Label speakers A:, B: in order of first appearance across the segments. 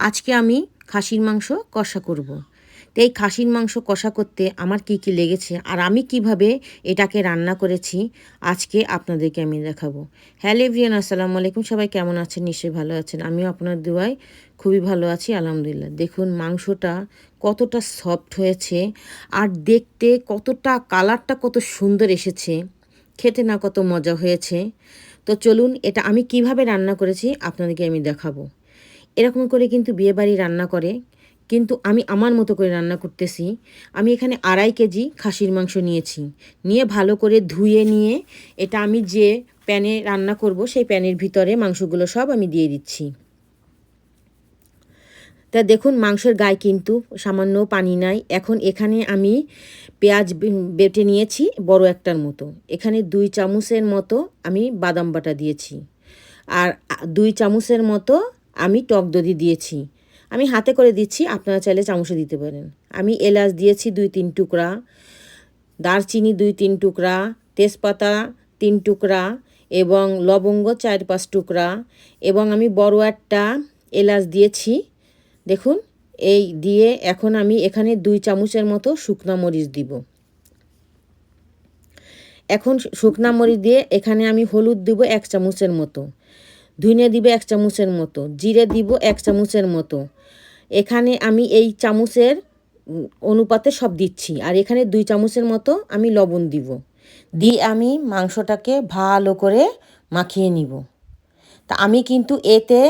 A: আজকে আমি খাসির মাংস কষা করব। তো এই খাসির মাংস কষা করতে আমার কি কি লেগেছে আর আমি কিভাবে এটাকে রান্না করেছি আজকে আপনাদেরকে আমি দেখাবো। হ্যালো এভরিওয়ান, আসসালামু আলাইকুম। সবাই কেমন আছেন? নিশ্চয়ই ভালো আছেন। আমিও আপনার দোয়ায় খুবই ভালো আছি, আলহামদুলিল্লাহ। দেখুন মাংসটা কতটা সফট হয়েছে আর দেখতে কতটা কালারটা কত সুন্দর এসেছে, খেতে না কত মজা হয়েছে। তো চলুন এটা আমি কিভাবে রান্না করেছি আপনাদেরকে আমি দেখাবো। এরকম করে কিন্তু বিয়েবাড়ি রান্না করে, কিন্তু আমি আমার মতো করে রান্না করতেছি। আমি এখানে 2.5 কেজি খাসির মাংস নিয়েছি, নিয়ে ভালো করে ধুয়ে নিয়ে এটা আমি যে প্যানে রান্না করব সেই প্যানের ভিতরে মাংসগুলো সব আমি দিয়ে দিচ্ছি। তা দেখুন মাংসের গায়ে কিন্তু সামান্য পানি নাই। এখন এখানে আমি পেঁয়াজ বেটে নিয়েছি বড় একটার মতো। এখানে 2 চামচের মতো আমি বাদাম বাটা দিয়েছি, আর 2 চামচের মতো আমি টক দধি দিয়েছি। আমি হাতে করে দিচ্ছি, আপনারা চাইলে চামচে দিতে পারেন। আমি এলাচ দিয়েছি 2-3 টুকরা, দারচিনি 2-3 টুকরা, তেজপাতা 3 টুকরা এবং লবঙ্গ 4-5 টুকরা, এবং আমি বড় একটা এলাচ দিয়েছি। দেখুন এই দিয়ে এখন আমি এখানে 2 চামচের মতো শুকনা মরিচ দিব। এখন শুকনা মরিচ দিয়ে এখানে আমি হলুদ দিব 1 চামচের মতো, ধনে দিবে 1 চামচের মতো, জিরে দিব 1 চামচের মতো। এখানে আমি এই চামচের অনুপাতে সব দিচ্ছি, আর এখানে 2 চামচের মতো আমি লবণ দিব। দিয়ে আমি মাংসটাকে ভালো করে মাখিয়ে নিব। তা আমি কিন্তু এতে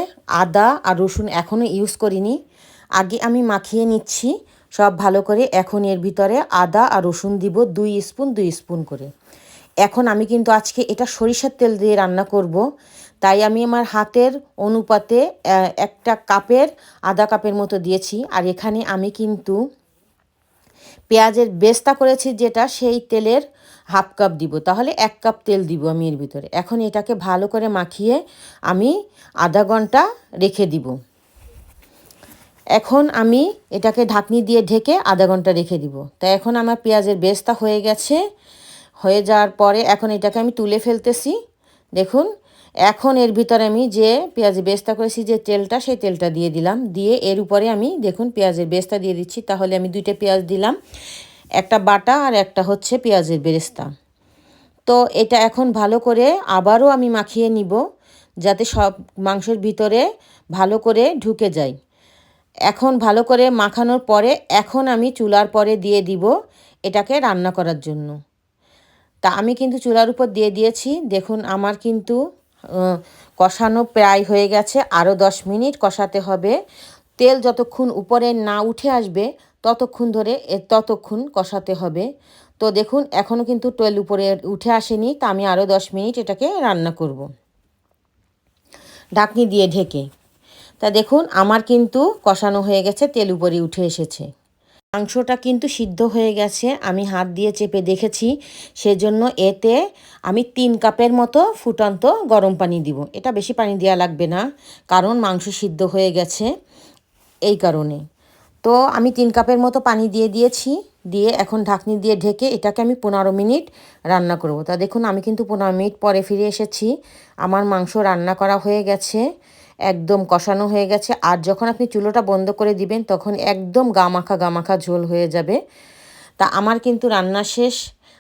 A: আদা আর রসুন এখনও ইউজ করিনি, আগে আমি মাখিয়ে নিচ্ছি সব ভালো করে। এখন এর ভিতরে আদা আর রসুন দিব 2 স্পুন 2 স্পুন করে। এখন আমি কিন্তু আজকে এটা সরিষার তেল দিয়ে রান্না করব, তাই আমি আমার হাতের অনুপাতে একটা কাপের আধা কাপের মতো দিয়েছি। আর এখানে আমি কিন্তু পেঁয়াজের বেস্তা করেছি যেটা, সেই তেলের হাফ কাপ দিব, তাহলে 1 কাপ তেল দিব আমি এর ভিতরে। এখন এটাকে ভালো করে মাখিয়ে আমি আধা ঘন্টা রেখে দিব। এখন আমি এটাকে ঢাকনি দিয়ে ঢেকে আধা ঘন্টা রেখে দিব। তাই এখন আমার পেঁয়াজের বেস্তা হয়ে গেছে। হয়ে যাওয়ার পরে এখন এটাকে আমি তুলে ফেলতেছি। দেখুন এখন এর ভিতরে আমি যে পেঁয়াজের বেস্তা করেছি যে তেলটা, সেই তেলটা দিয়ে দিলাম। দিয়ে এর উপরে আমি দেখুন পেঁয়াজের বেস্তা দিয়ে দিচ্ছি। তাহলে আমি 2টা পেঁয়াজ দিলাম, একটা বাটা আর একটা হচ্ছে পেঁয়াজের বেরেস্তা। তো এটা এখন ভালো করে আবারও আমি মাখিয়ে নিব, যাতে সব মাংসের ভিতরে ভালো করে ঢুকে যায়। এখন ভালো করে মাখানোর পরে এখন আমি চুলার পরে দিয়ে দিব এটাকে রান্না করার জন্য। তা আমি কিন্তু চুলার উপর দিয়ে দিয়েছি। দেখুন আমার কিন্তু কষানো প্রায় হয়ে গেছে, আরও 10 মিনিট কষাতে হবে। তেল যতক্ষণ উপরে না উঠে আসবে ততক্ষণ কষাতে হবে। তো দেখুন এখনও কিন্তু তেল উপরে উঠে আসেনি, তা আমি আরও 10 মিনিট এটাকে রান্না করব ঢাকনি দিয়ে ঢেকে। তা দেখুন আমার কিন্তু কষানো হয়ে গেছে, তেল উপরে উঠে এসেছে। মাংসটা কিন্তু সিদ্ধ হয়ে গেছে, আমি হাত দিয়ে চেপে দেখেছি। সেজন্য এতে আমি 3 কাপের মতো ফুটন্ত গরম পানি দিব। এটা বেশি পানি দেওয়া লাগবে না, কারণ মাংস সিদ্ধ হয়ে গেছে এই কারণে। তো আমি 3 কাপের মতো পানি দিয়ে দিয়েছি। দিয়ে এখন ঢাকনি দিয়ে ঢেকে এটাকে আমি 15 মিনিট রান্না করব। তা দেখুন আমি কিন্তু 15 মিনিট পরে ফিরে এসেছি। আমার মাংস রান্না করা হয়ে গেছে, একদম কষানো হয়ে গেছে। আর যখন আপনি চুলোটা বন্ধ করে দিবেন তখন একদম গামাখা ঝোল হয়ে যাবে। তা আমার কিন্তু রান্না শেষ।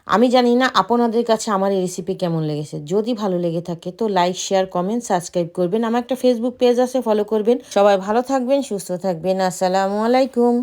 A: আমি জানি না আপনাদের কাছে আমার এই রেসিপি কেমন লেগেছে। যদি ভালো লেগে থাকে তো লাইক, শেয়ার, কমেন্ট, সাবস্ক্রাইব করবেন। আমার একটা ফেসবুক পেজ আছে, ফলো করবেন। সবাই ভালো থাকবেন, সুস্থ থাকবেন। আসসালামু আলাইকুম।